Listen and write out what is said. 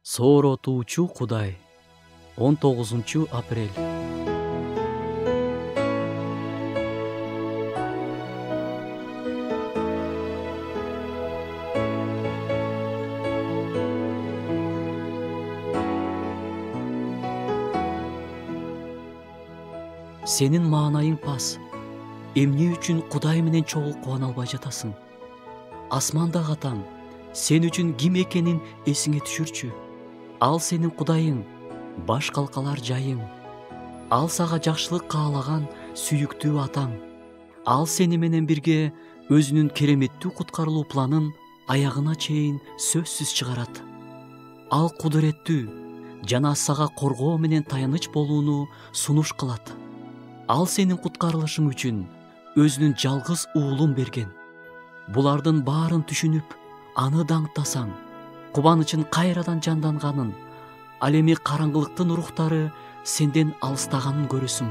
Сооротуучу Кудай. 19-апрель. Сенин маанайың пас. Эмне үчүн Кудай менен чогуу кубана албай жатасың? Асмандагы атаң, сен үчүн ким экенин эсиңе түшүрчү. Ал сенин Кудайың, баш калкалар жайың. Ал сага жакшылык каалаган сүйүктүү атаң. Ал сени менен бирге өзүнүн кереметтүү куткарылуу планын аягына чейин сөзсүз чыгарат. Ал кудуреттүү жана сага коргоо менен таяныч болууну сунуш кылат. Ал сенин куткарылышың үчүн өзүнүн жалгыз уулун берген. Булардын баарын түшүнүп, аны даңктасаң, кубанычын кайрадан жанданганын, ал эми караңгылыктын рухтары сенден алыстаганын көрөсүң.